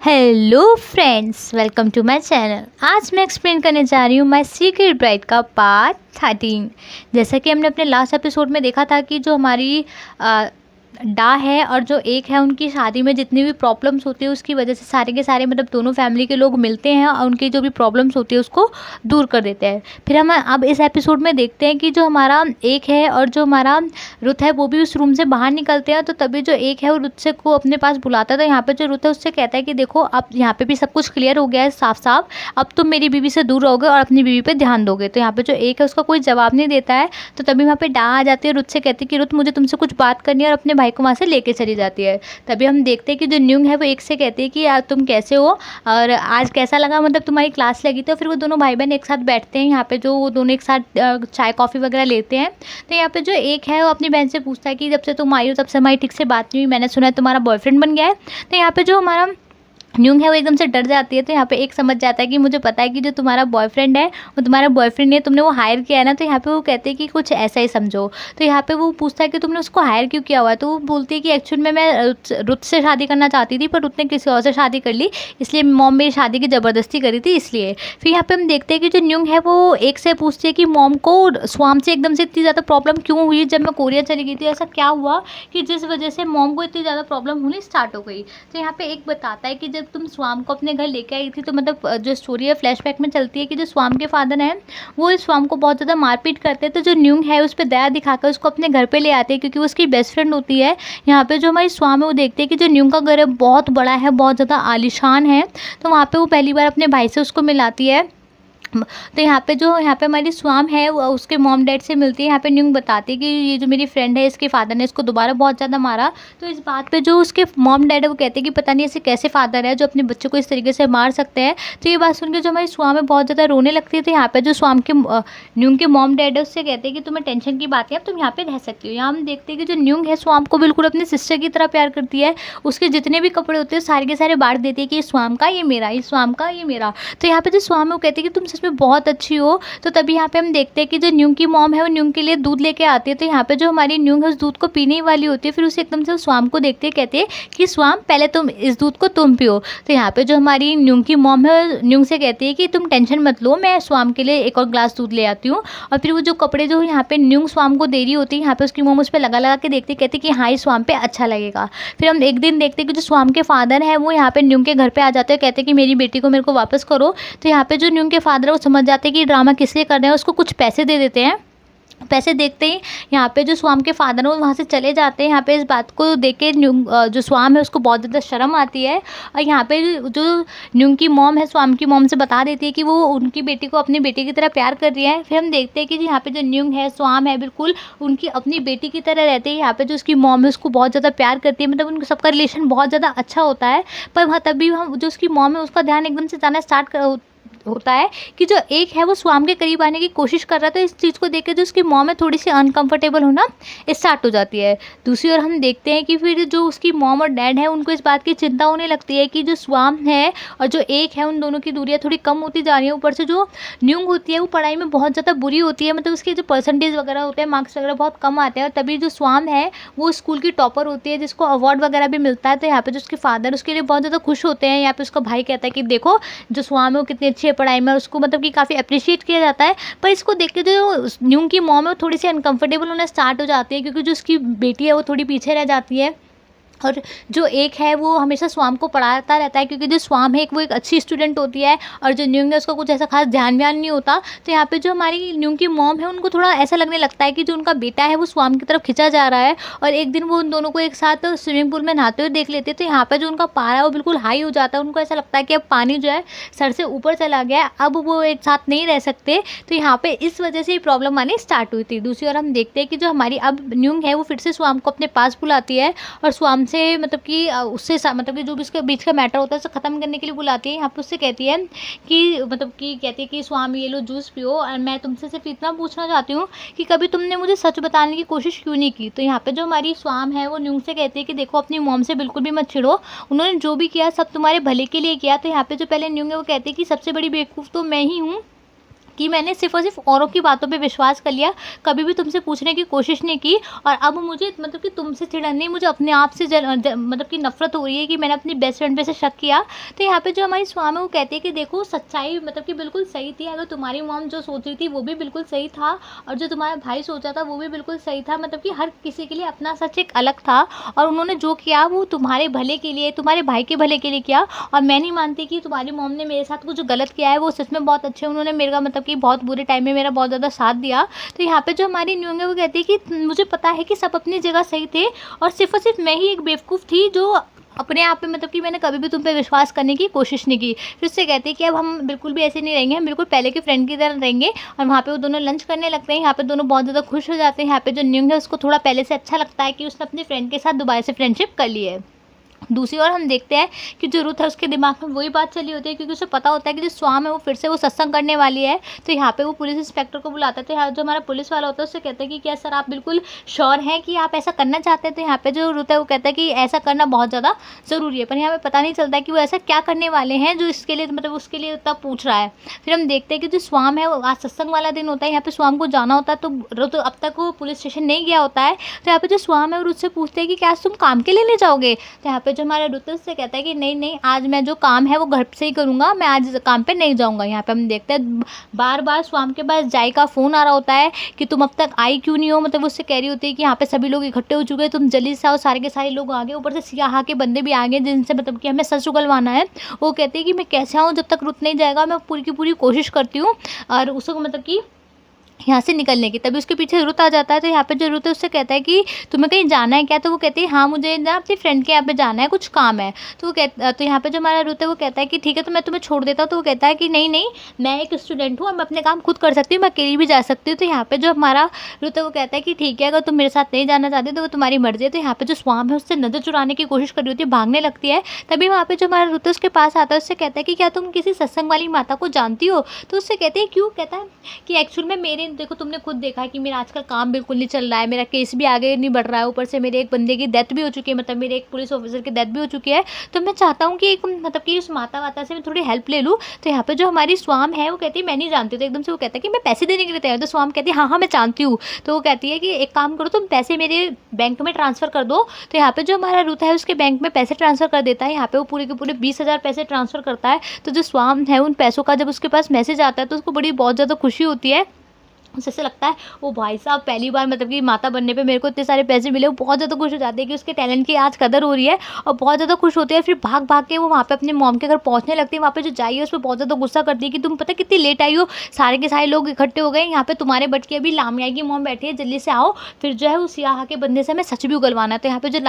Hello friends, welcome to my channel. आज मैं explain करने जा रही हूँ माय सीक्रेट ब्राइड का पार्ट 13। जैसा कि हमने अपने लास्ट एपिसोड में देखा था कि जो हमारी डा है और जो एक है, उनकी शादी में जितनी भी प्रॉब्लम्स होती है उसकी वजह से सारे के सारे मतलब दोनों फैमिली के लोग मिलते हैं और उनकी जो भी प्रॉब्लम्स होती है उसको दूर कर देते हैं। फिर हम अब इस एपिसोड में देखते हैं कि जो हमारा एक है और जो हमारा रुत है वो भी उस रूम से बाहर निकलते हैं। तो तभी जो एक है वो रुत से को अपने पास बुलाता है। तो यहाँ पे जो रुत है उससे कहता है कि देखो अब यहाँ पे भी सब कुछ क्लियर हो गया है साफ साफ, अब तुम मेरी बीवी से दूर रहोगे और अपनी बीवी पे ध्यान दोगे। तो यहाँ पे जो एक है उसका कोई जवाब नहीं देता है। तो तभी वहाँ पे डा आ जाती है, रुत से कहती है कि रुत मुझे तुमसे कुछ बात करनी है, और अपने भाई को वहाँ से लेके चली जाती है। तभी हम देखते हैं कि जो न्यूंग है वो एक से कहती है कि यार तुम कैसे हो और आज कैसा लगा, मतलब तुम्हारी क्लास लगी। तो फिर वो दोनों भाई बहन एक साथ बैठते हैं यहाँ पे, जो वो दोनों एक साथ चाय कॉफ़ी वगैरह लेते हैं। तो यहाँ पे जो एक है वो अपनी बहन से पूछता है कि जब से तुम आई हो तब से हमारी ठीक से बात नहीं हुई, मैंने सुना है तुम्हारा बॉयफ्रेंड बन गया है। तो यहाँ पे जो हमारा न्यूंग है वो एकदम से डर जाती है। तो यहाँ पे एक समझ जाता है कि मुझे पता है कि जो तुम्हारा बॉयफ्रेंड है वो तुम्हारा बॉयफ्रेंड नहीं है, तुमने वो हायर किया है ना। तो यहाँ पे वो कहते हैं कि कुछ ऐसा ही समझो। तो यहाँ पे वो पूछता है कि तुमने उसको हायर क्यों किया हुआ है। तो वो बोलती है कि एक्चुअल में मैं रुत से शादी करना चाहती थी, पर रुत ने किसी और से शादी कर ली, इसलिए मॉम मेरी शादी की ज़बरदस्ती करी थी इसलिए। फिर यहाँ पे हम देखते हैं कि जो न्यूंग है वो एक से पूछती है कि मॉम को स्वाम से एकदम से इतनी ज़्यादा प्रॉब्लम क्यों हुई जब मैं कोरिया चली गई थी, ऐसा क्या हुआ कि जिस वजह से मॉम को इतनी ज़्यादा प्रॉब्लम होनी स्टार्ट हो गई। तो यहाँ पे एक बताता है कि जब तुम स्वाम को अपने घर लेके आई थी, तो मतलब जो स्टोरी है फ्लैशबैक में चलती है कि जो स्वाम के फादर हैं वो इस स्वाम को बहुत ज़्यादा मारपीट करते हैं। तो जो न्यूंग है उस पर दया दिखाकर उसको अपने घर पे ले आते हैं, क्योंकि वो उसकी बेस्ट फ्रेंड होती है। यहाँ पे जो हमारी स्वाम है वो देखते हैं कि जो न्यूंग का घर है बहुत बड़ा है, बहुत ज़्यादा आलीशान है। तो वहाँ पे वो पहली बार अपने भाई से उसको मिलाती है। तो यहाँ पे हमारी स्वाम है वो उसके मॉम डैड से मिलती है। यहाँ पे न्यूंग बताती है कि ये जो मेरी फ्रेंड है इसके फादर ने इसको दोबारा बहुत ज़्यादा मारा। तो इस बात पे जो उसके मॉम डैड है वो कहते हैं कि पता नहीं ऐसे कैसे फादर है जो अपने बच्चों को इस तरीके से मार सकते हैं। तो ये बात सुन के जो हमारी स्वाम है बहुत ज़्यादा रोने लगती है। तो यहाँ पे जो स्वाम के न्यूंग के मॉम डैड है उससे कहते हैं कि तुम्हें टेंशन की बात है, अब तुम यहाँ पे रह सकती हो। यहाँ हम देखते हैं कि जो न्यूंग है स्वाम को बिल्कुल अपनी सिस्टर की तरह प्यार करती है। उसके जितने भी कपड़े होते हैं सारे के सारे बांट देती है कि ये स्वाम का, ये मेरा, ये स्वाम का, ये मेरा। तो यहाँ पे जो स्वाम है वो कहती है कि तुम सच में बहुत अच्छी हो। तो तभी यहाँ पे हम देखते हैं कि जो न्यूंग की मॉम है वो न्यूंग के लिए दूध लेके आती है। तो यहाँ पे जो हमारी न्यूंग है उस दूध को पीने ही वाली होती है, फिर उसे एकदम से स्वाम को देखते कहते हैं कि स्वाम पहले तुम इस दूध को तुम पियो। तो यहाँ पे जो हमारी न्यूंग की मॉम है न्यूंग से कहती है कि तुम टेंशन मत लो, मैं स्वाम के लिए एक और ग्लास दूध ले आती हूँ। और फिर वो जो कपड़े जो यहाँ पे न्यूंग स्वाम को दे रही होती है, यहाँ पे उसकी मॉम उस पर लगा लगा के देखती कहती कि हाँ, इस स्वाम पे अच्छा लगेगा। फिर हम एक दिन देखते हैं कि जो स्वाम के फादर हैं वो यहाँ पे न्यूंग के घर पे आ जाते हैं, कहते हैं कि मेरी बेटी को मेरे को वापस करो। तो यहाँ पे जो न्यूंग के फादर है वो समझ जाते हैं कि ड्रामा किस लिए कर रहे हैं, उसको कुछ पैसे दे देते हैं। पैसे देखते ही यहाँ पे जो स्वाम के फादर हैं वो वहाँ से चले जाते हैं। यहाँ पे इस बात को देख के जो स्वाम है उसको बहुत ज़्यादा शर्म आती है। और यहाँ पे जो न्यूंग की मॉम है स्वाम की मॉम से बता देती है कि वो उनकी बेटी को अपनी बेटी की तरह प्यार कर रही है। फिर हम देखते हैं कि यहाँ पे जो न्यूंग है स्वाम है बिल्कुल उनकी अपनी बेटी की तरह रहती है। यहाँ पे जो उसकी मॉम है उसको बहुत ज़्यादा प्यार करती है, मतलब उनका सबका रिलेशन बहुत ज़्यादा अच्छा होता है। पर वहाँ तभी हम जो उसकी मॉम है उसका ध्यान एकदम से जाना स्टार्ट होता है कि जो एक है वो स्वाम के करीब आने की कोशिश कर रहा था। इस चीज़ को देख के जो उसकी मॉम है थोड़ी सी अनकंफर्टेबल होना स्टार्ट हो जाती है। दूसरी ओर हम देखते हैं कि फिर जो उसकी मॉम और डैड है उनको इस बात की चिंता होने लगती है कि जो स्वाम है और जो एक है उन दोनों की दूरियां थोड़ी कम होती जा रही है। ऊपर से जो न्यूंग होती है वो पढ़ाई में बहुत ज़्यादा बुरी होती है, मतलब उसके जो परसेंटेज वगैरह होते हैं, मार्क्स वगैरह बहुत कम आते हैं। और तभी जो स्वाम है वो स्कूल की टॉपर होती है जिसको अवार्ड वगैरह भी मिलता है। तो यहाँ पे जो उसके फादर उसके लिए बहुत ज़्यादा खुश होते हैं। यहाँ पे उसका भाई कहता है कि देखो जो स्वाम है वो कितनी अच्छी है पढ़ाई में, उसको मतलब कि काफ़ी अप्रिशिएट किया जाता है। पर इसको देख के जो न्यूंग की मॉम है वो थोड़ी सी अनकंफर्टेबल होना स्टार्ट हो जाती है, क्योंकि जो उसकी बेटी है वो थोड़ी पीछे रह जाती है। और जो एक है वो हमेशा स्वाम को पढ़ाता रहता है, क्योंकि जो स्वाम है वो एक अच्छी स्टूडेंट होती है और जो न्यूंग है उसका कुछ ऐसा खास ध्यान व्यान नहीं होता। तो यहाँ पे जो हमारी न्यूंग की मॉम है उनको थोड़ा ऐसा लगने लगता है कि जो उनका बेटा है वो स्वाम की तरफ खिंचा जा रहा है। और एक दिन वो उन दोनों को एक साथ स्विमिंग पूल में नहाते हुए देख लेते हैं। तो यहाँ पर जो उनका पारा है वो बिल्कुल हाई हो जाता है, उनको ऐसा लगता है कि अब पानी जो है सर से ऊपर चला गया है, अब वो एक साथ नहीं रह सकते। तो यहाँ पे इस वजह से प्रॉब्लम आनी स्टार्ट हुई थी। दूसरी ओर हम देखते हैं कि जो हमारी अब न्यूंग है वो फिर से स्वाम को अपने पास बुलाती है और स्वाम से मतलब कि उससे मतलब कि जो भी उसके बीच का मैटर होता है उसे ख़त्म करने के लिए बुलाती है। यहाँ पर उससे कहती है कि मतलब कि कहती है कि स्वामी ये लो जूस पियो, और मैं तुमसे सिर्फ इतना पूछना चाहती हूँ कि कभी तुमने मुझे सच बताने की कोशिश क्यों नहीं की। तो यहाँ पे जो हमारी स्वाम है वो न्यूंग से कहती है कि देखो अपनी मॉम से बिल्कुल भी मत छिड़ो, उन्होंने जो भी किया सब तुम्हारे भले के लिए किया। तो यहाँ पे जो पहले न्यूंग है वो कहती है कि सबसे बड़ी बेवकूफ़ तो मैं ही हूँ, कि मैंने सिर्फ़ और सिर्फ औरों की बातों पे विश्वास कर लिया, कभी भी तुमसे पूछने की कोशिश नहीं की, और अब मुझे मतलब कि तुमसे चिढ़न नहीं, मुझे अपने आप से मतलब कि नफ़रत हो रही है कि मैंने अपनी बेस्ट फ्रेंड पे से शक किया। तो यहाँ पे जो हमारी स्वाम है वो कहती है कि देखो सच्चाई मतलब कि बिल्कुल सही थी, अगर तुम्हारी मॉम जो सोच रही थी वो भी बिल्कुल सही था, और जो तुम्हारा भाई सोचा था वो भी बिल्कुल सही था, मतलब कि हर किसी के लिए अपना सच एक अलग था, और उन्होंने जो किया वो तुम्हारे भले के लिए, तुम्हारे भाई के भले के लिए किया। और मैं नहीं मानती कि तुम्हारी मॉम ने मेरे साथ कुछ गलत किया है, वो सच में बहुत अच्छे, उन्होंने मेरा मतलब कि बहुत बुरे टाइम में मेरा बहुत ज़्यादा साथ दिया। तो यहाँ पे जो हमारी न्यूंग है वो कहती है कि मुझे पता है कि सब अपनी जगह सही थे, और सिर्फ मैं ही एक बेवकूफ़ थी जो अपने आप पे मतलब कि मैंने कभी भी तुम पे विश्वास करने की कोशिश नहीं की। फिर उससे कहती है कि अब हम बिल्कुल भी ऐसे नहीं रहेंगे, हम बिल्कुल पहले के फ्रेंड की तरह रहेंगे। और वहाँ पे वो दोनों लंच करने लगते हैं, यहाँ पे दोनों बहुत ज़्यादा खुश हो जाते हैं। यहाँ पे जो न्यूंग है उसको थोड़ा पहले से अच्छा लगता है कि उसने अपने फ्रेंड के साथ दोबारा से फ्रेंडशिप कर ली है। दूसरी ओर हम देखते हैं कि जो रुथ है उसके दिमाग में वही बात चली होती है, क्योंकि उसे पता होता है कि जो स्वाम है वो फिर से वो सत्संग करने वाली है। तो यहाँ पे वो पुलिस इंस्पेक्टर को बुलाता है, तो यहाँ जो हमारा पुलिस वाला होता है उससे कहता है कि क्या सर आप बिल्कुल श्योर हैं कि आप ऐसा करना चाहते हैं। तो यहाँ पे जो रुथ है वो कहता है कि ऐसा करना बहुत ज़्यादा ज़रूरी है, पर यहाँ पे पता नहीं चलता है कि वो ऐसा क्या करने वाले हैं जो इसके लिए मतलब उसके लिए उतना पूछ रहा है। फिर हम देखते हैं कि जो स्वाम है वो आज सत्संग वाला दिन होता है, यहाँ पे स्वाम को जाना होता है, तो रुथ अब तक वो पुलिस स्टेशन नहीं गया होता है। तो यहाँ पे जो स्वाम है वो रुथ से पूछते हैं कि क्या तुम काम के लिए नहीं जाओगे। तो यहाँ पे जो हमारा रुथ से कहता है कि नहीं आज मैं जो काम है वो घर से ही करूँगा, मैं आज काम पे नहीं जाऊँगा। यहाँ पे हम देखते हैं बार बार स्वाम के पास जाई का फ़ोन आ रहा होता है कि तुम अब तक आई क्यों नहीं हो, मतलब उससे कह रही होती है कि यहाँ पे सभी लोग इकट्ठे हो चुके हैं, तुम जल्दी से आओ, सारे के सारे लोग आ गए, ऊपर से सियाहा के बंदे भी आ गए जिनसे मतलब कि हमें सच उगलवाना है। वो कहते हैं कि मैं कैसे आऊँ, जब तक रुक नहीं जाएगा मैं पूरी की पूरी कोशिश करती हूँ और उसको मतलब कि यहाँ से निकलने की। तभी उसके पीछे रुत आ जाता है। तो यहाँ पे जो रुत है उससे कहता है कि तुम्हें कहीं जाना है क्या। तो वो कहती है हाँ मुझे ना अपनी फ्रेंड के यहाँ पे जाना है, कुछ काम है। तो यहाँ पे जो हमारा रुत है वो कहता है कि ठीक है तो मैं तुम्हें छोड़ देता हूँ। तो वो कहता है कि नहीं मैं एक स्टूडेंट हूँ और मैं अपने काम खुद कर सकती हूँ, मैं अकेली भी जा सकती हूँ। तो यहाँ पे जो हमारा रुत है वो कहता है कि ठीक है अगर तुम मेरे साथ नहीं जाना चाहती तो वो तुम्हारी मर्जी है। तो यहाँ पे जो स्वाम है उससे नज़र चुराने की कोशिश कर रही होती है, भागने लगती है। तभी वहाँ पे जो हमारा रुत है उसके पास आता है, उससे कहता है कि क्या तुम किसी सत्संग वाली माता को जानती हो। तो उससे कहते हैं क्यों। कहता है कि एक्चुअल में मेरे देखो तुमने खुद देखा है कि मेरा आजकल काम बिल्कुल नहीं चल रहा है, मेरा केस भी आगे नहीं बढ़ रहा है, ऊपर से मेरे एक बंदे की डेथ भी हो चुकी है, मतलब मेरे एक पुलिस ऑफिसर की डेथ भी हो चुकी है। तो मैं चाहता हूँ कि एक मतलब कि उस माता वाता से मैं थोड़ी हेल्प ले लूँ। तो यहाँ पे जो हमारी स्वाम है वो कहती है मैं नहीं जानती। तो एकदम से वो कहता है कि मैं पैसे देने के लिए तैयार। तो स्वाम कहती है हाँ मैं जानती हूँ। तो वो कहती है कि एक काम करो तुम पैसे मेरे बैंक में ट्रांसफ़र कर दो। तो यहाँ पे जो हमारा रुत है उसके बैंक में पैसे ट्रांसफ़र कर देता है। यहाँ पे वो पूरे के पूरे 20,000 पैसे ट्रांसफ़र करता है। तो जो स्वाम है उन पैसों का जब उसके पास मैसेज आता है तो उसको बड़ी बहुत ज़्यादा खुशी होती है। उसे ऐसा लगता है वो भाई साहब पहली बार मतलब कि माता बनने पे मेरे को इतने सारे पैसे मिले। वो बहुत ज़्यादा खुश हो जाती है कि उसके टैलेंट की आज कदर हो रही है और बहुत ज़्यादा खुश होती है। फिर भाग भाग के वो वहाँ पे अपने मॉम के घर पहुँचने लगती है। वहाँ पे जो जाइए उस पर बहुत ज़्यादा गुस्सा करती है कि तुम पता कितनी लेट आई हो, सारे के सारे लोग इकट्ठे हो गए, यहाँ पे तुम्हारे बट की अभी लामिया की मॉम बैठी है, जल्दी से आओ। फिर जो है उस सियाहा के बंदे से हमें सच भी उगलवाना है। तो यहाँ पे जो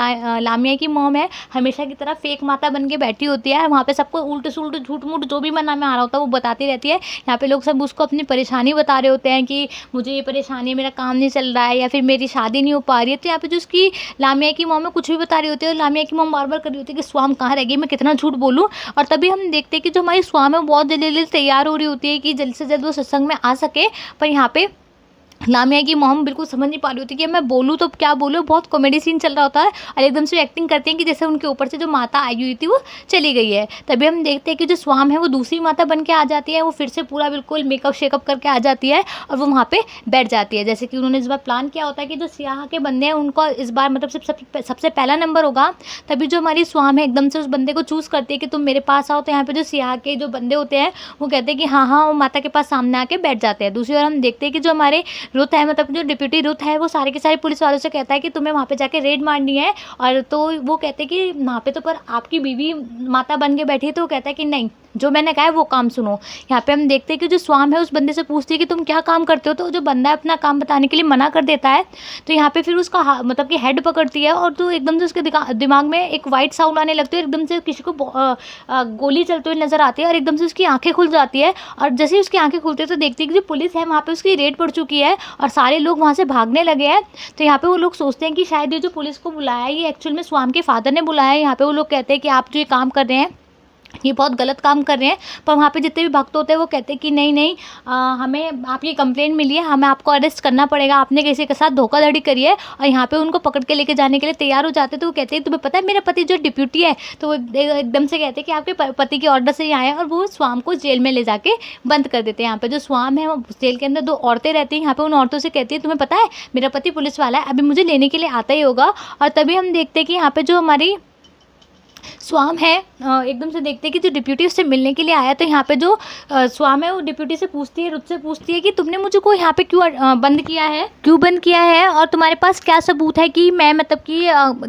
लामिया की मॉम है हमेशा की तरह फेक माता बन के बैठी होती है। वहाँ पे सबको उल्टे सुल्टे झूठ मूठ जो भी मन में आ रहा होता है वो बताती रहती है। यहाँ पे लोग सब उसको अपनी परेशानी बता रहे होते हैं कि मुझे ये परेशानी, मेरा काम नहीं चल रहा है या फिर मेरी शादी नहीं हो पा रही है। तो यहाँ पे जो उसकी लामिया की मॉम है कुछ भी बता रही होती है और लामिया की मॉम बार बार कर रही होती है कि स्वाम कहाँ रह गई, मैं कितना झूठ बोलूँ। और तभी हम देखते हैं कि जो हमारी स्वाम है वो बहुत जल्दी तैयार हो रही होती है कि जल्द से जल्द वो सत्संग में आ सके। पर यहाँ पे लामिया की मॉम बिल्कुल समझ नहीं पा रही होती कि मैं बोलूँ तो क्या बोलूँ। बहुत कॉमेडी सीन चल रहा होता है और एकदम से एक्टिंग करते हैं कि जैसे उनके ऊपर से जो माता आई हुई थी वो चली गई है। तभी हम देखते हैं कि जो स्वाम है वो दूसरी माता बन के आ जाती है। वो फिर से पूरा बिल्कुल मेकअप शेकअप करके आ जाती है और वो वहाँ पे बैठ जाती है। जैसे कि उन्होंने इस बार प्लान किया होता है कि जो सियाह के बंदे हैं उनको इस बार मतलब सबसे पहला नंबर होगा। तभी जो हमारी स्वाम है एकदम से उस बंदे को चूज़ करती है कि तुम मेरे पास आओ। तो यहाँ पे जो सियाह के जो बंदे होते हैं वो कहते हैं कि हाँ वो माता के पास सामने आके बैठ जाते हैं। दूसरी ओर हम देखते हैं कि जो हमारे रुत है मतलब जो डिप्यूटी रुत है वो सारे के सारे पुलिस वालों से कहता है कि तुम्हें वहाँ पे जाके रेड मारनी है। और तो वो कहते हैं कि वहाँ पे तो पर आपकी बीवी माता बन के बैठी है। तो वो कहता है कि नहीं जो मैंने कहा है वो काम सुनो। यहाँ पे हम देखते हैं कि जो स्वाम है उस बंदे से पूछती है कि तुम क्या काम करते हो। तो जो बंदा है अपना काम बताने के लिए मना कर देता है। तो यहाँ पे फिर उसका मतलब कि हेड पकड़ती है और तो एकदम से उसके दिमाग में एक वाइट साउंड आने लगती है। एकदम से किसी को गोली चलते हुए नजर आती है और एकदम से उसकी आंखें खुल जाती है। और जैसे ही उसकी आंखें खुलती है तो देखती है कि जो पुलिस है वहाँ पे उसकी रेड पड़ चुकी है और सारे लोग वहाँ से भागने लगे हैं। तो यहाँ पे वो लोग सोचते हैं कि शायद ये जो पुलिस को बुलाया है ये एक्चुअल में स्वाम के फादर ने बुलाया है। यहाँ पे वो लोग कहते हैं कि आप जो ये काम कर रहे हैं ये बहुत गलत काम कर रहे हैं। पर वहाँ पे जितने भी भक्त होते हैं वो कहते हैं कि नहीं नहीं, हमें आपकी कंप्लेंट मिली है, हमें आपको अरेस्ट करना पड़ेगा, आपने किसी के साथ धोखाधड़ी करी है। और यहाँ पे उनको पकड़ के लेके जाने के लिए तैयार हो जाते हैं। तो वो कहते हैं तुम्हें पता है मेरा पति जो डिप्यूटी है, तो वो एकदम से कहते हैं कि आपके पति के ऑर्डर से ही आए हैं। और वो स्वाम को जेल में ले जाके बंद कर देते हैं। यहाँ पे जो स्वाम है वो जेल के अंदर 2 औरतें रहती हैं। यहाँ पे उन औरतों से कहती है तुम्हें पता है मेरा पति पुलिस वाला है, अभी मुझे लेने के लिए आता ही होगा। और तभी हम देखते हैं कि यहाँ पे जो हमारी स्वाम है एकदम से देखते हैं कि जो डिप्यूटी उससे मिलने के लिए आया। तो यहाँ पे जो स्वाम है वो डिप्यूटी से पूछती है, रुत से पूछती है कि तुमने मुझे को यहाँ पे क्यों बंद किया है, क्यों बंद किया है, और तुम्हारे पास क्या सबूत है कि मैं मतलब कि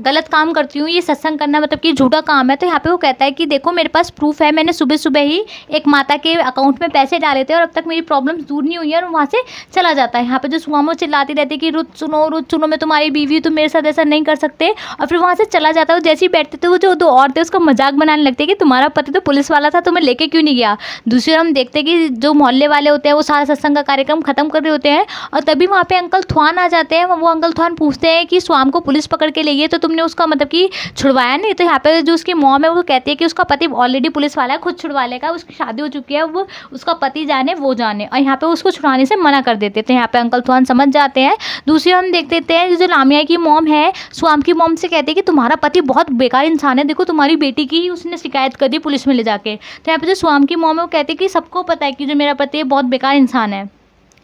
गलत काम करती हूँ, ये सत्संग करना मतलब कि झूठा काम है। तो यहाँ पे वो कहता है कि देखो मेरे पास प्रूफ है, मैंने सुबह सुबह ही एक माता के अकाउंट में पैसे डाले थे और अब तक मेरी प्रॉब्लम दूर नहीं हुई है। और वहाँ से चला जाता है। यहाँ पे जो स्वाम चिल्लाती रहती है कि रुत सुनो, मैं तुम्हारी बीवी हूँ, तुम मेरे साथ ऐसा नहीं कर सकते। और फिर वहाँ से चला जाता है। जैसे ही बैठते थे वो जो 2 औरतें उसका मजाक बनाने लगती है कि तुम्हारा पति तो पुलिस वाला था, तुम्हें लेके क्यों नहीं गया। दूसरी ओर हम देखते हैं कि जो मोहल्ले वाले होते हैं वो सारा सत्संग का कार्यक्रम खत्म कर रहे होते हैं। और तभी वहाँ पे अंकल थवान आ जाते हैं। वो अंकल थवान पूछते हैं कि स्वाम को पुलिस पकड़ के ले गई तो तुमने उसका मतलब कि छुड़वाया नहीं। तो यहाँ पे जो उसकी मॉम है वो कहती है कि उसका पति ऑलरेडी पुलिस वाला है, खुद छुड़वा लेगा, उसकी शादी हो चुकी है, वो उसका पति जाने वो जाने। और यहाँ पे उसको छुड़ाने से मना कर देते थे। यहाँ पे अंकल थवान समझ जाते हैं। दूसरी ओर हम देख देते हैं जो लामिया की मॉम है स्वाम की मॉम से कहती है कि तुम्हारा पति बहुत बेकार इंसान है, देखो तुम्हारी बेटी की ही उसने शिकायत कर दी पुलिस में ले जाके। तो यहाँ पे जो स्वाम की मॉम है वो कहती है कि सबको पता है कि जो मेरा पति है बहुत बेकार इंसान है।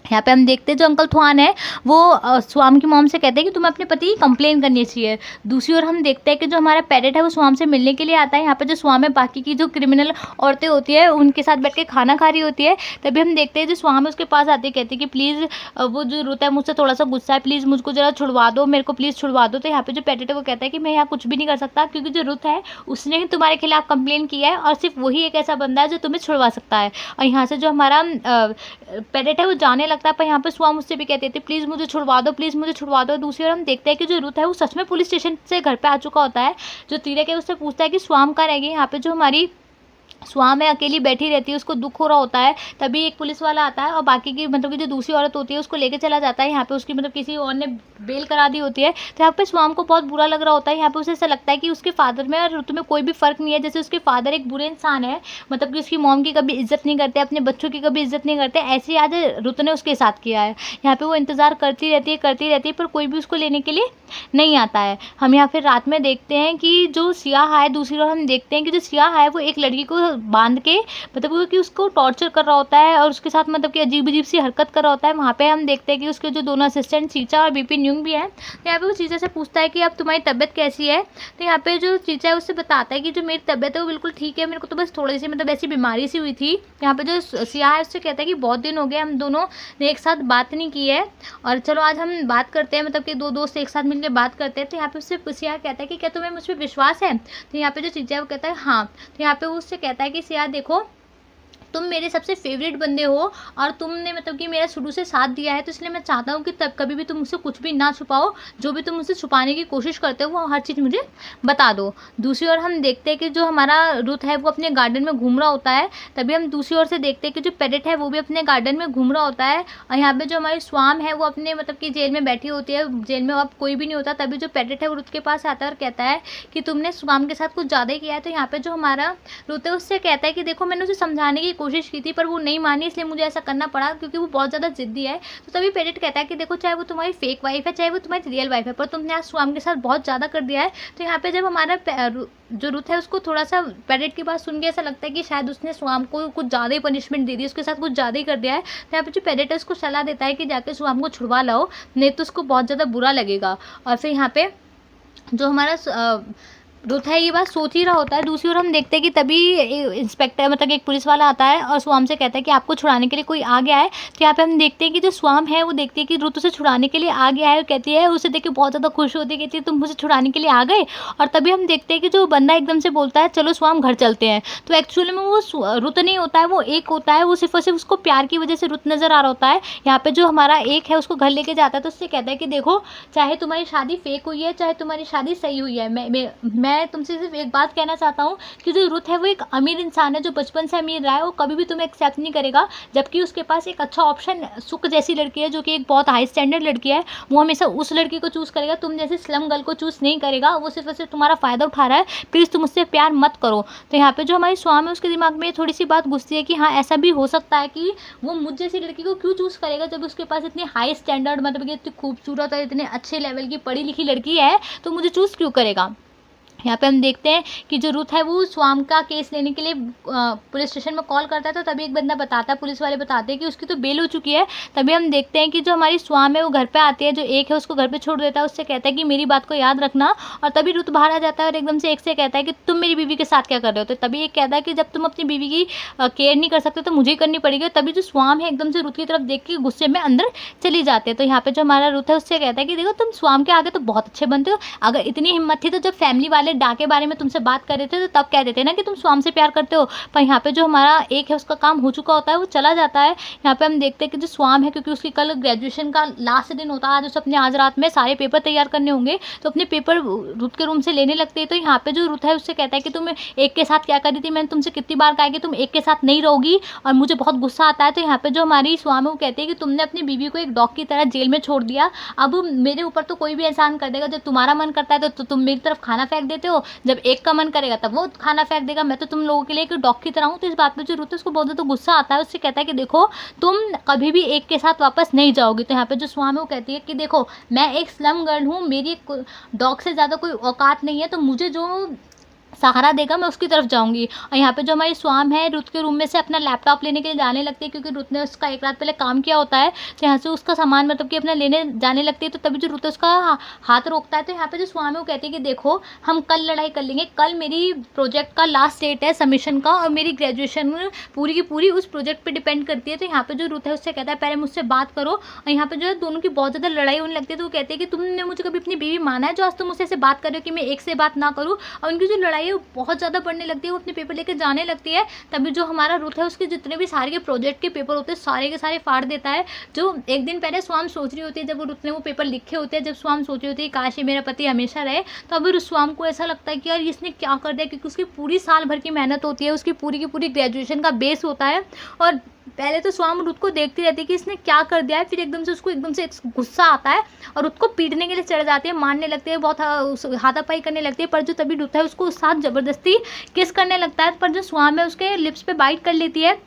यहाँ पे हम देखते हैं जो अंकल थवान है वो स्वाम की मॉम से कहते हैं कि तुम्हें अपने पति की कंप्लेन करनी चाहिए। दूसरी ओर हम देखते हैं कि जो हमारा पैरेट है वो स्वाम से मिलने के लिए आता है। यहाँ पे जो स्वाम है बाकी की जो क्रिमिनल औरतें होती है उनके साथ बैठ के खाना खा रही होती है। तभी हम देखते हैं जो स्वाम है उसके पास आती है, कहती है कि प्लीज़ वो जो रुत है मुझसे थोड़ा सा गुस्सा है, प्लीज़ मुझको जरा छुड़वा दो, मेरे को प्लीज़ छुड़वा दो। तो यहाँ पे जो पैरेट है वो कहता है कि मैं यहाँ कुछ भी नहीं कर सकता क्योंकि जो रुत है उसने ही तुम्हारे खिलाफ कंप्लेन किया है और सिर्फ वही एक ऐसा बंदा है जो तुम्हें छुड़वा सकता है। और यहाँ से जो हमारा पैरेट है वो जाने लगता है। पर यहाँ पे स्वाम मुझसे भी कहते थे प्लीज़ मुझे छुड़वा दो, प्लीज़ मुझे छुड़वा दो। दूसरी ओर हम देखते हैं कि जो रुत है वो सच में पुलिस स्टेशन से घर पे आ चुका होता है। जो तीरक है उससे पूछता है कि स्वाम कहाँ रह गई। यहाँ पे जो हमारी स्वाम है अकेली बैठी रहती है, उसको दुख हो रहा होता है। तभी एक पुलिस वाला आता है और बाकी की मतलब कि जो दूसरी औरत होती है उसको लेके चला जाता है। यहाँ पे उसकी मतलब किसी और ने बेल करा दी होती है। तो यहाँ पे स्वाम को बहुत बुरा लग रहा होता है। यहाँ पे उसे ऐसा लगता है कि उसके फादर में और रुत में कोई भी फ़र्क नहीं है। जैसे उसके फादर एक बुरे इंसान है, मतलब कि उसकी मॉम की कभी इज्जत नहीं करते, अपने बच्चों की कभी इज्जत नहीं करते, ऐसे ही आज रुत ने उसके साथ किया है। यहाँ पे वो इंतज़ार करती रहती है पर कोई भी उसको लेने के लिए नहीं आता है। हम यहाँ फिर रात में देखते हैं कि जो सियाह है, दूसरी ओर हम देखते हैं कि जो सियाह है वो एक लड़की को बांध के मतलब कि उसको टॉर्चर कर रहा होता है और उसके साथ मतलब कि अजीब सी हरकत कर रहा होता है। वहाँ पे हम देखते हैं कि उसके जो दोनों असिस्टेंट चीचा और बिपिन यूंग भी हैं। तो यहाँ पे वो चीचा से पूछता है कि अब तुम्हारी तबीयत कैसी है। तो यहाँ पे जो चीचा है उससे बताता है कि जो मेरी तबीयत है वो बिल्कुल ठीक है, मेरे को तो बस थोड़ी सी मतलब ऐसी बीमारी सी हुई थी। यहाँ पे जो सियाह है उससे कहता है कि बहुत दिन हो गए हम दोनों ने एक साथ बात नहीं की है और चलो आज हम बात करते हैं, मतलब कि 2 दोस्त एक साथ मिलकर बात करते हैं। तो यहाँ पे उससे सियाह कहता है कि क्या तुम्हें मुझ पर विश्वास है। तो यहाँ पे जो चीचा है वो कहता है हाँ। तो यहाँ पे वो उससे कहता है कि सियाह देखो तुम मेरे सबसे फेवरेट बंदे हो और तुमने मतलब कि मेरा शुरू से साथ दिया है, तो इसलिए मैं चाहता हूँ कि तब कभी भी तुम मुझसे कुछ भी ना छुपाओ, जो भी तुम मुझसे छुपाने की कोशिश करते हो वो हर चीज़ मुझे बता दो। दूसरी ओर हम देखते हैं कि जो हमारा रुत है वो अपने गार्डन में घूम रहा होता है। तभी हम दूसरी ओर से देखते हैं कि जो पैरेट है वो भी अपने गार्डन में घूम रहा होता है। और यहाँ पे जो हमारी स्वाम है वो अपने मतलब कि जेल में बैठी होती है, जेल में अब कोई भी नहीं होता। तभी जो पैरेट है वो रुत के पास आता है और कहता है कि तुमने स्वाम के साथ कुछ ज़्यादा ही किया है। तो यहाँ पे जो हमारा रुत है उससे कहता है कि देखो मैंने उसे समझाने की कोशिश की थी पर वो नहीं मानी, इसलिए मुझे ऐसा करना पड़ा क्योंकि वो बहुत ज़्यादा जिद्दी है। तो तभी पैरेट कहता है कि देखो चाहे वो तुम्हारी फेक वाइफ है चाहे वो तुम्हारी रियल वाइफ है, पर तुमने आज स्वाम के साथ बहुत ज़्यादा कर दिया है। तो यहाँ पे जब हमारा जो रुत है उसको थोड़ा सा पैरेट की बात सुन के ऐसा लगता है कि शायद उसने स्वाम को कुछ ज़्यादा ही पनिशमेंट दे दी, उसके साथ कुछ ज़्यादा ही कर दिया है। तो यहाँ पे जो पैरेट है उसको सलाह देता है कि जाके स्वाम को छुड़वा लाओ, नहीं तो उसको बहुत ज़्यादा बुरा लगेगा। और फिर यहाँ पे जो हमारा रुत है ये बात सोच ही रहा होता है। दूसरी ओर हम देखते हैं कि तभी इंस्पेक्टर मतलब एक पुलिस वाला आता है और स्वाम से कहता है कि आपको छुड़ाने के लिए कोई आ गया है। तो यहाँ पे हम देखते हैं कि जो स्वाम है वो देखती है कि रुत उसे छुड़ाने के लिए आ गया है और कहती है, उसे देख के बहुत ज़्यादा खुश होती है, कहती है तुम मुझे छुड़ाने के लिए आ गए। और तभी हम देखते हैं कि जो बंदा एकदम से बोलता है चलो स्वाम घर चलते हैं। तो एक्चुअली में वो रुत नहीं होता है, वो एक होता है, वो सिर्फ और सिर्फ उसको प्यार की वजह से रुत नज़र आ रहा होता है। यहाँ पे जो हमारा एक है उसको घर लेके जाता है तो उससे कहता है कि देखो चाहे तुम्हारी शादी फेक हुई है चाहे तुम्हारी शादी सही हुई है, मैं मैं तुमसे सिर्फ एक बात कहना चाहता हूँ कि जो रुत है वो एक अमीर इंसान है, जो बचपन से अमीर रहा है, वो कभी भी तुम्हें एक्सेप्ट नहीं करेगा, जबकि उसके पास एक अच्छा ऑप्शन सुख जैसी लड़की है जो कि एक बहुत हाई स्टैंडर्ड लड़की है, वो हमेशा उस लड़की को चूज़ करेगा, तुम जैसे स्लम गर्ल को चूज़ नहीं करेगा। वो सिर्फ और सिर्फ तुम्हारा फ़ायदा उठा रहा है, प्लीज़ तुम उससे प्यार मत करो। तो यहाँ पे जो हमारी स्वाम है उसके दिमाग में थोड़ी सी बात घुसती है कि हाँ ऐसा भी हो सकता है कि वो मुझ जैसी लड़की को क्यों चूज़ करेगा, जब उसके पास इतनी हाई स्टैंडर्ड मतलब कि इतनी खूबसूरत और इतने अच्छे लेवल की पढ़ी लिखी लड़की है, तो मुझे चूज़ क्यों करेगा। यहाँ पे हम देखते हैं कि जो रुत है वो स्वाम का केस लेने के लिए पुलिस स्टेशन में कॉल करता है, तो तभी एक बंदा बताता है, पुलिस वाले बताते हैं कि उसकी तो बेल हो चुकी है। तभी हम देखते हैं कि जो हमारी स्वाम है वो घर पे आती है, जो एक है उसको घर पे छोड़ देता है, उससे कहता है कि मेरी बात को याद रखना। और तभी रुत बाहर आ जाता है और एकदम से एक से कहता है कि तुम मेरी बीवी के साथ क्या कर रहे हो। तो तभी एक कहता है कि जब तुम अपनी बीवी की केयर नहीं कर सकते तो मुझे ही करनी पड़ेगी। तभी जो स्वाम है एकदम से रुत की तरफ देख के गुस्से में अंदर चली जाती है। तो यहाँ पे जो हमारा रुत है उससे कहता है कि देखो तुम स्वाम के आगे तो बहुत अच्छे बनते हो, अगर इतनी हिम्मत थी तो जब फैमिली वाले डा के बारे में तुमसे बात कर रहे थे तो तब कह देते ना कि तुम स्वाम से प्यार करते हो। पर यहाँ पे जो हमारा एक है उसका काम हो चुका होता है, वो चला जाता है। यहाँ पे हम देखते हैं कि जो स्वाम है, क्योंकि उसकी कल ग्रेजुएशन का लास्ट दिन होता है, आज उसे अपने आज रात में सारे पेपर तैयार करने होंगे, तो अपने पेपर रुत के रूम से लेने लगते हैं। तो यहाँ पे जो रुत है उससे कहता है कि तुम एक के साथ क्या कर रही थी, मैंने तुमसे कितनी बार कहा कि तुम एक के साथ नहीं रहोगी और मुझे बहुत गुस्सा आता है। तो यहाँ पे जो हमारी स्वाम है वो कहती है कि तुमने अपनी बीवी को एक डॉग की तरह जेल में छोड़ दिया, अब मेरे ऊपर तो कोई भी एहसान कर देगा, जब तुम्हारा मन करता है तो तुम मेरी तरफ खाना फेंक देते हो, जब एक का मन करेगा तब वो खाना फेंक देगा, मैं तो तुम लोगों के लिए एक डॉग की तरह हूँ। तो इस बात पे जो रुत है उसको बहुत ज़्यादा गुस्सा आता है, उससे कहता है कि देखो तुम कभी भी एक के साथ वापस नहीं जाओगी। तो यहाँ पे जो स्वाम है वो कहती है कि देखो मैं एक स्लम गर्ल हूँ, मेरी एक डॉग से ज़्यादा कोई औकात नहीं है, तो मुझे जो सहारा देगा मैं उसकी तरफ जाऊंगी। और यहाँ पे जो हमारी स्वाम है रुत के रूम में से अपना लैपटॉप लेने के लिए जाने लगती है, क्योंकि रुत ने उसका एक रात पहले काम किया होता है, तो यहाँ से उसका सामान मतलब कि अपना लेने जाने लगती है। तो तभी जो रुत है उसका हाथ रोकता है। तो यहाँ पे जो स्वाम है वो कहती है कि देखो हम कल लड़ाई कर लेंगे, कल मेरी प्रोजेक्ट का लास्ट डेट है सबमिशन का, और मेरी ग्रेजुएशन पूरी की पूरी उस प्रोजेक्ट पर डिपेंड करती है। तो यहाँ पे जो रुत है उससे कहता है पहले मुझसे बात करो। और यहाँ पे जो है दोनों की बहुत ज़्यादा लड़ाई होने लगती है। तो वो कहते हैं कि तुमने मुझे कभी अपनी बीवी माना है जो आज तुम मुझसे ऐसे बात कर रहे हो कि मैं एक से बात ना करूँ। और उनकी जो लड़ाई है वो बहुत ज़्यादा बढ़ने लगती है, वो अपने पेपर लेके जाने लगती है। तभी जो हमारा रुत है उसके जितने भी सारे के प्रोजेक्ट के पेपर होते हैं सारे के सारे फाड़ देता है। जो एक दिन पहले स्वाम सोच रही होती है, जब वो रुत ने वो पेपर लिखे होते हैं, जब स्वाम सोच रही होती है काश ये मेरा पति हमेशा रहे, तो अभी स्वाम को ऐसा लगता है कि यार इसने क्या कर दिया, क्योंकि उसकी पूरी साल भर की मेहनत होती है, उसकी पूरी की पूरी ग्रेजुएशन का बेस होता है। और पहले तो स्वाम रुत को देखती रहती है कि इसने क्या कर दिया है, फिर एकदम से उसको एकदम से गुस्सा आता है और रुत को पीटने के लिए चढ़ जाती है, मारने लगते हैं, बहुत हाथापाई करने लगती है। पर जो तभी रुत है उसको साथ ज़बरदस्ती किस करने लगता है, पर जो स्वाम है उसके लिप्स पे बाइट कर लेती है।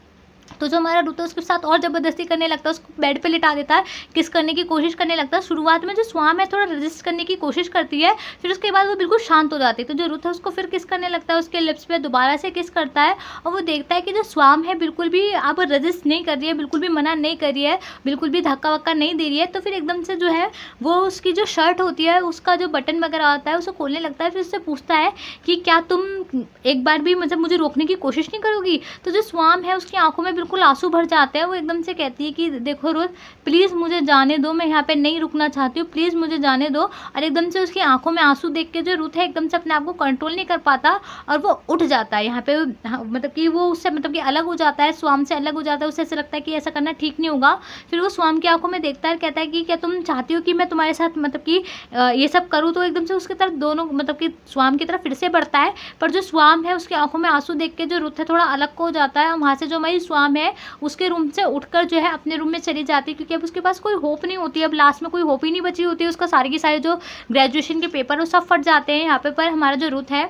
तो जो हमारा रुत है उसके साथ और ज़बरदस्ती करने लगता है, उसको बेड पे लिटा देता है, किस करने की कोशिश करने लगता है। शुरुआत में जो स्वाम है थोड़ा रेजिस्ट करने की कोशिश करती है, फिर उसके बाद वो बिल्कुल शांत हो जाती है। तो जो रुत है उसको फिर किस करने लगता है, उसके लिप्स पे दोबारा से किस करता है, और वो देखता है कि जो स्वाम है बिल्कुल भी अब रेजिस्ट नहीं कर रही है, बिल्कुल भी मना नहीं कर रही है, बिल्कुल भी धक्का वक्का नहीं दे रही है। तो फिर एकदम से जो है वो उसकी जो शर्ट होती है उसका जो बटन वगैरह आता है उसे खोलने लगता है, फिर उससे पूछता है कि क्या तुम एक बार भी मतलब मुझे रोकने की कोशिश नहीं करोगी। तो जो स्वाम है उसकी आंखों में बिल्कुल आंसू भर जाते हैं, वो एकदम से कहती है कि देखो रुत प्लीज़ मुझे जाने दो, मैं यहाँ पे नहीं रुकना चाहती हूँ, प्लीज़ मुझे जाने दो। और एकदम से उसकी आंखों में आंसू देख के जो रुत है एकदम से अपने आप को कंट्रोल नहीं कर पाता और वो उठ जाता है। यहाँ पे मतलब कि वो उससे मतलब कि अलग हो जाता है, स्वाम से अलग हो जाता है, उसे ऐसा लगता है कि ऐसा करना ठीक नहीं होगा। फिर वो स्वाम की आंखों में देखता है, कहता है कि क्या तुम चाहती हो कि मैं तुम्हारे साथ मतलब कि ये सब करूँ। तो एकदम से उसकी तरफ दोनों मतलब कि स्वाम की तरफ फिर से बढ़ता है, पर जो स्वाम है उसकी आंखों में आंसू देख के जो रुत है थोड़ा अलग हो जाता है। वहाँ से जो हमारी स्वाम है उसके रूम से उठकर जो है अपने रूम में चली जाती है, क्योंकि अब उसके पास कोई होप नहीं होती है, अब लास्ट में कोई होप ही नहीं बची होती है। उसका सारे के सारे जो ग्रेजुएशन के पेपर वो सब फट जाते हैं यहाँ पे। पर हमारा जो रुत है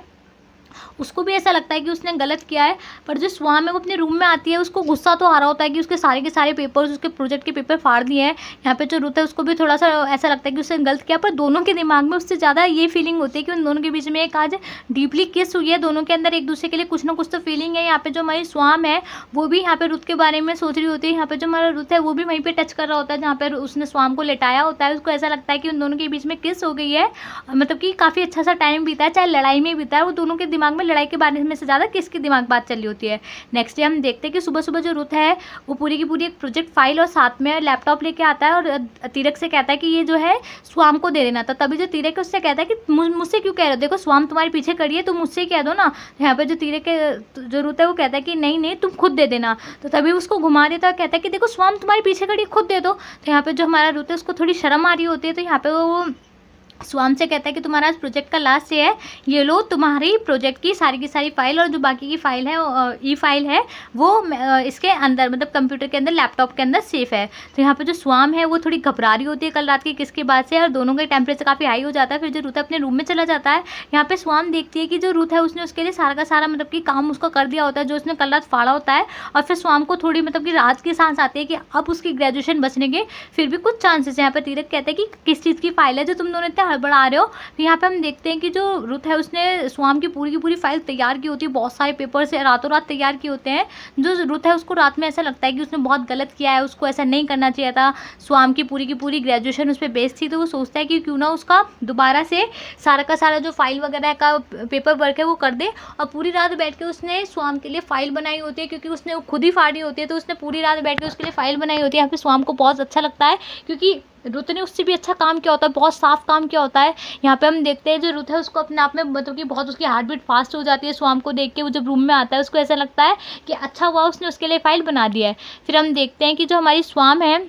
उसको भी ऐसा लगता है कि उसने गलत किया है, पर जो स्वाम है वो अपने रूम में आती है, उसको गुस्सा तो आ रहा होता है कि उसके सारे के सारे पेपर्स उसके प्रोजेक्ट के पेपर फाड़ दिए हैं। यहाँ पे जो रुत है उसको भी थोड़ा सा ऐसा लगता है कि उसने गलत किया, पर दोनों के दिमाग में उससे ज़्यादा ये फीलिंग होती है कि उन दोनों के बीच में एक आज डीपली किस हुई है, दोनों के अंदर एक दूसरे के लिए कुछ ना कुछ तो फीलिंग है। यहाँ पे जो हमारी स्वाम है वो भी यहाँ पे रुत के बारे में सोच रही होती है, यहाँ पे जो हमारा रुत है वो भी वहीं पर टच कर रहा होता है जहाँ पर उसने स्वाम को लेटाया होता है। उसको ऐसा लगता है कि उन दोनों के बीच में किस हो गई है, मतलब कि काफ़ी अच्छा सा टाइम बीता है, चाहे लड़ाई में बीता है। वो दोनों के दिमाग में लड़ाई के बारे में से ज़्यादा किसकी दिमाग बात चल रही होती है। नेक्स्ट डे हम देखते हैं कि सुबह सुबह जो रुत है वो पूरी की पूरी एक प्रोजेक्ट फाइल और साथ में लैपटॉप लेके आता है और तीरक से कहता है कि ये जो है स्वाम को दे देना था। तभी जो तीरक है उससे कहता है कि मुझसे क्यों कह रहे हो, देखो स्वाम तुम्हारे पीछे खड़ी है, तुम मुझसे कह दो ना। यहाँ पे जो तीरक के जो रुत है वो कहता है कि नहीं नहीं तुम खुद दे देना। तो तभी उसको घुमा देता है, कहता है कि देखो स्वाम तुम्हारे पीछे खड़ी, खुद दे दो। तो यहाँ पे जो हमारा रुत है उसको थोड़ी शर्म आ रही होती है, तो यहाँ पे वो स्वाम से कहता है कि तुम्हारा आज प्रोजेक्ट का लास्ट डे है, ये लो तुम्हारी प्रोजेक्ट की सारी फाइल, और जो बाकी की फाइल है ई फाइल है वो इसके अंदर मतलब कंप्यूटर के अंदर लैपटॉप के अंदर सेफ है। तो यहाँ पे जो स्वाम है वो थोड़ी घबरा रही होती है कल रात की किसकी बात से, और दोनों का टेम्परेचर काफ़ी हाई हो जाता है। फिर जो रुत अपने रूम में चला जाता है, यहाँ पे स्वाम देखती है कि जो रुत है उसने उसके लिए सारा का सारा मतलब कि काम उसका कर दिया होता है जो उसने कल रात फाड़ा होता है। और फिर स्वाम को थोड़ी मतलब कि राज की सांस आती है कि अब उसकी ग्रेजुएशन बचने के फिर भी कुछ चांसेस है। यहाँ पर तीरथ कहते हैं कि किस चीज़ की फाइल है जो तुम दोनों इतने हड़बड़ा रहे हो। तो यहाँ पे हम देखते हैं कि जो रुत है उसने स्वाम की पूरी फाइल तैयार की होती है, बहुत सारे पेपर से रातों रात तैयार किए होते हैं। जो रुत है उसको रात में ऐसा लगता है कि उसने बहुत गलत किया है, उसको ऐसा नहीं करना चाहिए था। स्वाम की पूरी ग्रेजुएशन उस पर बेस्ड थी, तो वो सोचता है कि क्यों ना उसका दोबारा से सारा का सारा जो फाइल वगैरह का पेपर वर्क है वो कर दे। और पूरी रात बैठ के उसने स्वाम के लिए फाइल बनाई होती है, क्योंकि उसने खुद ही फाड़ी होती है, तो उसने पूरी रात बैठ के उसके लिए फाइल बनाई होती है। यहाँ पे स्वाम को बहुत अच्छा लगता है क्योंकि रुत ने उससे भी अच्छा काम किया होता है, बहुत साफ काम किया होता है। यहाँ पे हम देखते हैं जो रुत है उसको अपने आप में मतलब कि बहुत उसकी हार्ट बीट फास्ट हो जाती है स्वाम को देख के। वो जब रूम में आता है उसको ऐसा लगता है कि अच्छा हुआ उसने उसके लिए फाइल बना दिया है। फिर हम देखते हैं कि जो हमारी स्वाम है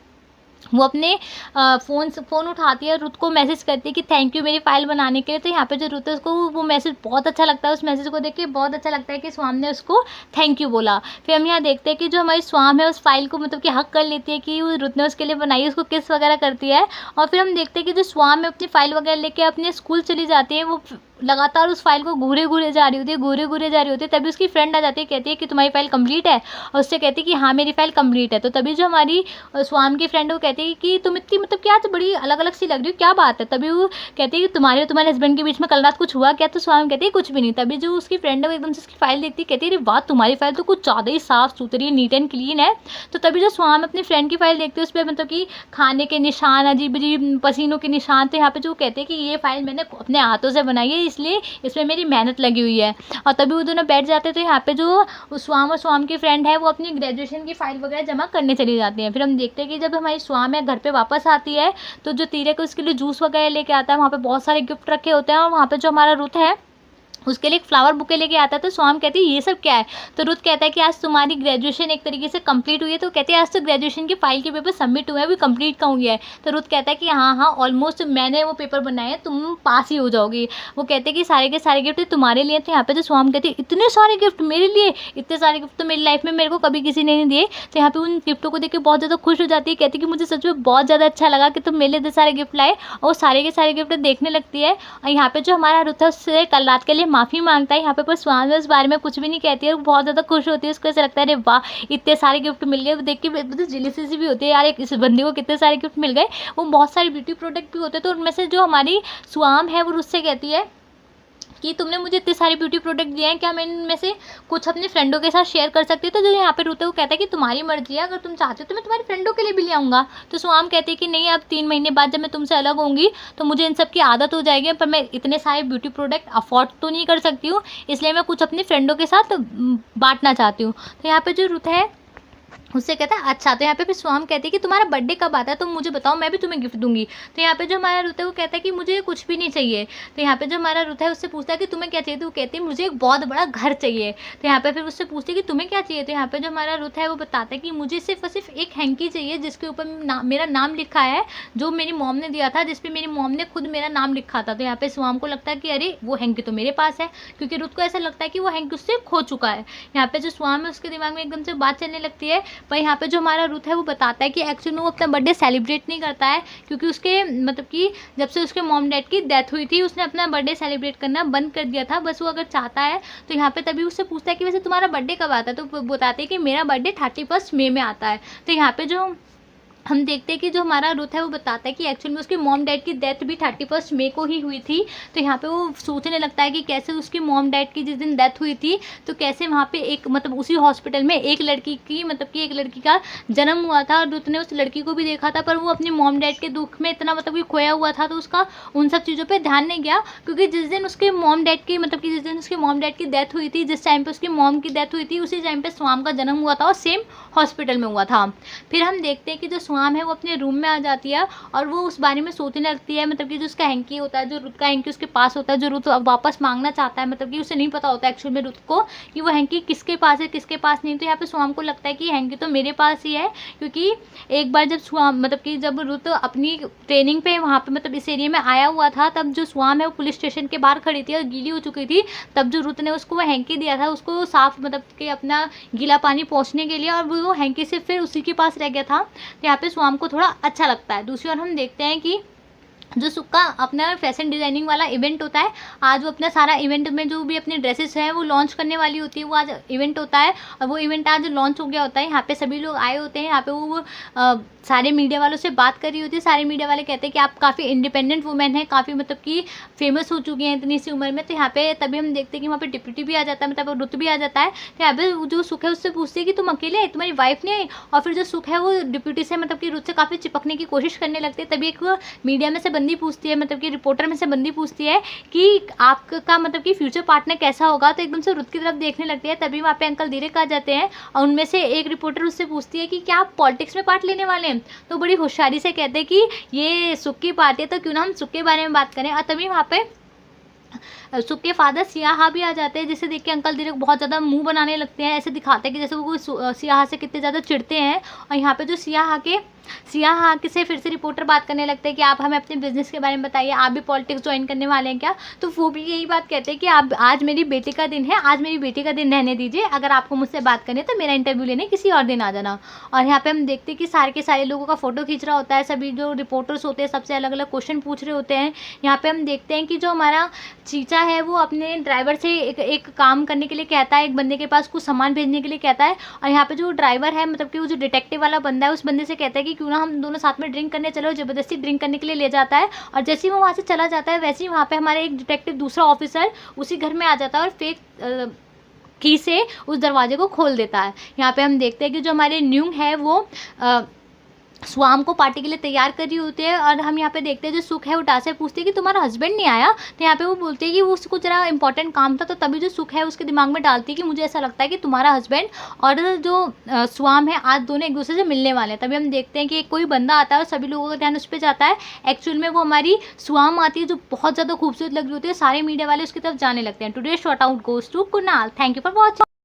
वो अपने फ़ोन उठाती है, रुत को मैसेज करती है कि थैंक यू मेरी फ़ाइल बनाने के लिए। तो यहाँ पे जो रुत है उसको वो मैसेज बहुत अच्छा लगता है, उस मैसेज को देख के बहुत अच्छा लगता है कि स्वाम ने उसको थैंक यू बोला। फिर हम यहाँ देखते हैं कि जो हमारी स्वाम है उस फाइल को मतलब कि हक कर लेती है कि वो रुत ने उसके लिए बनाई है, उसको किस वगैरह करती है। और फिर हम देखते हैं कि जो स्वाम है अपनी फ़ाइल वगैरह लेके अपने स्कूल चली जाती है, वो लगातार उस फाइल को घूरे जा रही होती है। तभी उसकी फ्रेंड आ जाती है, कहती है कि तुम्हारी फाइल कंप्लीट है, और उससे कहती है कि हाँ मेरी फाइल कंप्लीट है। तो तभी जो हमारी स्वाम की फ्रेंड है वो कहती है कि तुम इतनी मतलब क्या तो बड़ी अलग अलग सी लग रही हो, क्या बात है। तभी वो कहती है कि तुम्हारे और तुम्हारे हस्बैंड के बीच में कल रात कुछ हुआ क्या। तो स्वाम कहती है कुछ भी नहीं। तभी जो उसकी फ्रेंड है वो एकदम से उसकी फाइल देखती है, कहती है अरे वाह तुम्हारी फाइल तो कुछ ज़्यादा ही साफ सुथरी नीट एंड क्लीन है। तो तभी जो स्वाम अपनी फ्रेंड की फाइल देखती है उस पर मतलब कि खाने के निशान, अजीब अजीब पसीनों के निशान। तो यहाँ पे जो कहते हैं कि ये फाइल मैंने अपने हाथों से बनाई है, इसलिए इसमें मेरी मेहनत लगी हुई है। और तभी वो दोनों बैठ जाते हैं। तो यहाँ पे जो स्वाम और स्वाम की फ्रेंड है वो अपनी ग्रेजुएशन की फाइल वगैरह जमा करने चली जाती है। फिर हम देखते हैं कि जब हमारी स्वाम है घर पे वापस आती है तो जो तीरथ उसके लिए जूस वगैरह लेके आता है, वहाँ पे बहुत सारे गिफ्ट रखे होते हैं, और वहाँ पे जो हमारा रुत है उसके लिए एक फ्लावर बुके लेके आता है। तो स्वाम कहती है ये सब क्या है। तो रुत कहता है कि आज तुम्हारी ग्रेजुएशन एक तरीके से कंप्लीट हुई है। तो कहती है आज तो ग्रेजुएशन की फाइल के पेपर सबमिट हुए हैं, अभी कंप्लीट का हुई है। तो रुत कहता है कि हाँ ऑलमोस्ट मैंने वो पेपर बनाए हैं, तुम पास ही हो जाओगी। वो कहते हैं कि सारे के सारे गिफ्ट तुम्हारे लिए। तो यहाँ पे जो स्वाम कहती है इतने सारे गिफ्ट मेरे लिए, इतने सारे गिफ्ट तो मेरी लाइफ में मेरे को कभी किसी ने नहीं दिए। तो यहाँ पे उन गिफ्टों को देख के बहुत ज़्यादा खुश हो जाती है, कहती है कि मुझे सच में बहुत ज़्यादा अच्छा लगा कि तुम मेरे लिए इतने सारे गिफ्ट लाए। और वो सारे के सारे गिफ्ट देखने लगती है। और यहाँ पे जो हमारा रुत है उससे कल रात के लिए माफ़ी मांगता है। यहाँ पे पर स्वाम इस बारे में कुछ भी नहीं कहती है, बहुत ज़्यादा खुश होती है। उसको ऐसा लगता है अरे वाह इतने सारे गिफ्ट मिल गए। देख के मतलब जेलसी सी भी होती है यार, एक इस बंदी को कितने सारे गिफ्ट मिल गए। वो बहुत सारे ब्यूटी प्रोडक्ट भी होते हैं। तो उनमें से जो हमारी स्वाम है वो उससे कहती है कि तुमने मुझे इतने सारे ब्यूटी प्रोडक्ट दिए हैं, क्या मैं इनमें से कुछ अपने फ्रेंडों के साथ शेयर कर सकती हूँ। तो जो यहाँ पे रुत है वो कहता है कि तुम्हारी मर्जी है, अगर तुम चाहते हो तो मैं तुम्हारी फ्रेंडों के लिए भी ले आऊँगा। तो स्वाम कहती है कि नहीं, अब 3 महीने बाद जब मैं तुमसे अलग होंगी तो मुझे इन सब की आदत हो जाएगी, पर मैं इतने सारे ब्यूटी प्रोडक्ट अफोर्ड तो नहीं कर सकती हूँ, इसलिए मैं कुछ अपनी फ्रेंडों के साथ बांटना चाहती हूँ। तो यहाँ पर जो रुत है उससे कहता है अच्छा। तो यहाँ पे फिर स्वाम कहती है कि तुम्हारा बर्थडे कब आता है, तुम मुझे बताओ, मैं भी तुम्हें गिफ्ट दूंगी। तो यहाँ पे जो हमारा रुत है वो कहता है कि मुझे कुछ भी नहीं चाहिए। तो यहाँ पे जो हमारा रुत है उससे पूछता है कि तुम्हें क्या चाहिए। तो वो कहती है मुझे एक बहुत बड़ा घर चाहिए। तो यहाँ पे फिर उससे पूछती है कि तुम्हें क्या चाहिए। तो यहाँ पे जो हमारा रुत है वो बताता है कि मुझे सिर्फ और सिर्फ एक हैंकी चाहिए जिसके ऊपर मेरा नाम लिखा है, जो मेरी मॉम ने दिया था, जिसपे मेरी मॉम ने खुद मेरा नाम लिखा था। तो यहाँ पे स्वाम को लगता है कि अरे वो हैंकी तो मेरे पास है, क्योंकि रुत को ऐसा लगता है कि वो हैंकी उससे खो चुका है। यहाँ पे जो स्वाम है उसके दिमाग में एकदम से बात चलने लगती है। पर यहाँ पे जो हमारा रुत है वो बताता है कि एक्चुअली में वो अपना बर्थडे सेलिब्रेट नहीं करता है, क्योंकि उसके मतलब कि जब से उसके मॉम डैड की डेथ हुई थी उसने अपना बर्थडे सेलिब्रेट करना बंद कर दिया था। बस वो अगर चाहता है तो यहाँ पे तभी उससे पूछता है कि वैसे तुम्हारा बर्थडे कब आता है। तो बताते हैं कि मेरा बर्थडे 31 मई में आता है। तो यहाँ पे जो हम देखते हैं कि जो हमारा रुत है वो बताता है कि एक्चुअली में उसके मॉम डैड की डेथ भी 31 मई को ही हुई थी। तो यहाँ पे वो सोचने लगता है कि कैसे उसकी मॉम डैड की जिस दिन डेथ हुई थी तो कैसे वहाँ पे एक मतलब उसी हॉस्पिटल में एक लड़की का जन्म हुआ था, और रुत ने उस लड़की को भी देखा था, पर वो अपनी मॉम डैड के दुख में इतना मतलब कि खोया हुआ था, तो उसका उन सब चीज़ों पर ध्यान नहीं गया। क्योंकि जिस दिन उसके मॉम डैड की जिस दिन उसके मॉम डैड की डेथ हुई थी, जिस टाइम पर उसकी मॉम की डेथ हुई थी, उसी टाइम पर स्वाम का जन्म हुआ था और सेम हॉस्पिटल में हुआ था। फिर हम देखते हैं कि जो स्वाम है वो अपने रूम में आ जाती है और वो उस बारे में सोचने लगती है, मतलब कि जो उसका हैंकी होता है, जो रुत का हैंकी उसके पास होता है, जो रुत वापस मांगना चाहता है, मतलब कि उसे नहीं पता होता एक्चुअल में रुत को कि वो हैंकी किसके पास है किसके पास नहीं। तो यहाँ पे स्वाम को लगता है कि हैंकी तो मेरे पास ही है, क्योंकि एक बार जब स्वाम मतलब कि जब रुत अपनी ट्रेनिंग पे वहाँ पे मतलब इस एरिया में आया हुआ था, तब जो स्वाम है वो पुलिस स्टेशन के बाहर खड़ी थी और गीली हो चुकी थी। तब जो रुत ने उसको वो हैंकी दिया था, उसको साफ मतलब कि अपना गीला पानी पहुँचने के लिए, और वो हैंकी से फिर उसी के पास रह गया था। तो यहाँ पे स्वाम को थोड़ा अच्छा लगता है। दूसरी ओर हम देखते हैं कि जो सुख का अपना फैशन डिज़ाइनिंग वाला इवेंट होता है, आज वो अपना सारा इवेंट में जो भी अपने ड्रेसेस हैं वो लॉन्च करने वाली होती है, वो आज इवेंट होता है और वो इवेंट आज लॉन्च हो गया होता है। यहाँ पे सभी लोग आए होते हैं, यहाँ पे वो सारे मीडिया वालों से बात कर रही होती है। सारे मीडिया वाले कहते हैं कि आप काफ़ी इंडिपेंडेंट वुमेन हैं, काफ़ी मतलब कि फेमस हो चुकी हैं इतनी सी उम्र में। तो यहाँ पे तभी हम देखते हैं कि वहाँ पे डिप्यूटी भी आ जाता है, मतलब रुत भी आ जाता है। तो यहाँ पे जो सुख है उससे पूछती है कि तुम अकेले है, तुम्हारी वाइफ नहीं आई। और फिर जो सुख है वो डिप्यूटी से मतलब कि रुत से काफ़ी चिपकने की कोशिश करने लगती है। तभी एक मीडिया में से बंदी पूछती है, मतलब कि रिपोर्टर में से बंदी पूछती है कि आपका मतलब कि फ्यूचर पार्टनर कैसा होगा। तो एकदम से रुत की तरफ देखने लगती है। तभी वहाँ पे अंकल दीरेक आ जाते हैं और उनमें से एक रिपोर्टर उससे पूछती है कि क्या आप पॉलिटिक्स में पार्ट लेने वाले हैं। तो बड़ी होशियारी से कहते हैं कि ये सुख की पार्टी है, तो क्यों ना हम सुख के बारे में बात करें। और तभी वहाँ पे सुख के फादर सियाहा भी आ जाते हैं, जिसे देख के अंकल दीरेक बहुत ज़्यादा मुंह बनाने लगते हैं, ऐसे दिखाते हैं कि जैसे वो सियाहा से कितने ज़्यादा चिढ़ते हैं। और यहाँ पे जो सियाहा से फिर से रिपोर्टर बात करने लगते हैं कि आप हमें अपने बिजनेस के बारे में बताइए, आप भी पॉलिटिक्स ज्वाइन करने वाले हैं क्या। तो वो भी यही बात कहते हैं कि आप आज मेरी बेटी का दिन है, आज मेरी बेटी का दिन रहने दीजिए, अगर आपको मुझसे बात करनी है तो मेरा इंटरव्यू लेने किसी और दिन आ जाना। और यहाँ पे हम देखते हैं कि सारे के सारे लोगों का फोटो खींच रहा होता है, सभी जो रिपोर्टर्स होते हैं सबसे अलग अलग क्वेश्चन पूछ रहे होते हैं। यहाँ पे हम देखते हैं कि जो हमारा चीचा है वो अपने ड्राइवर से एक काम करने के लिए कहता है, एक बंदे के पास कुछ सामान भेजने के लिए कहता है। और यहाँ पे जो ड्राइवर है मतलब कि वो जो डिटेक्टिव वाला बंदा है, उस बंदे से कहता है कि क्यों ना हम दोनों साथ में ड्रिंक करने चलो। जबरदस्ती ड्रिंक करने के लिए ले जाता है और जैसे ही वो वहाँ से चला जाता है वैसे ही वहाँ पे हमारे एक डिटेक्टिव दूसरा ऑफिसर उसी घर में आ जाता है और फेक की से उस दरवाजे को खोल देता है। यहाँ पे हम देखते हैं कि जो हमारे न्यूंग है वो स्वाम को पार्टी के लिए तैयार कर रही होती है। और हम यहाँ पे देखते हैं जो सुख है वो टा से पूछती है कि तुम्हारा हस्बैंड नहीं आया। तो यहाँ पे वो बोलते हैं कि वो उसको जरा इंपॉर्टेंट काम था। तो तभी जो सुख है उसके दिमाग में डालती है कि मुझे ऐसा लगता है कि तुम्हारा हस्बैंड और जो स्वाम है आज दोनों एक दूसरे से मिलने वाले हैं। तभी हम देखते हैं कि कोई बंदा आता है और सभी लोगों का ध्यान उस पर जाता है। एक्चुअल में वो हमारी स्वाम आती है जो बहुत ज़्यादा खूबसूरत लग रही होती है। सारे मीडिया वाले उसकी तरफ जाने लगते हैं। Today shout out goes to Kunal. Thank you for watching.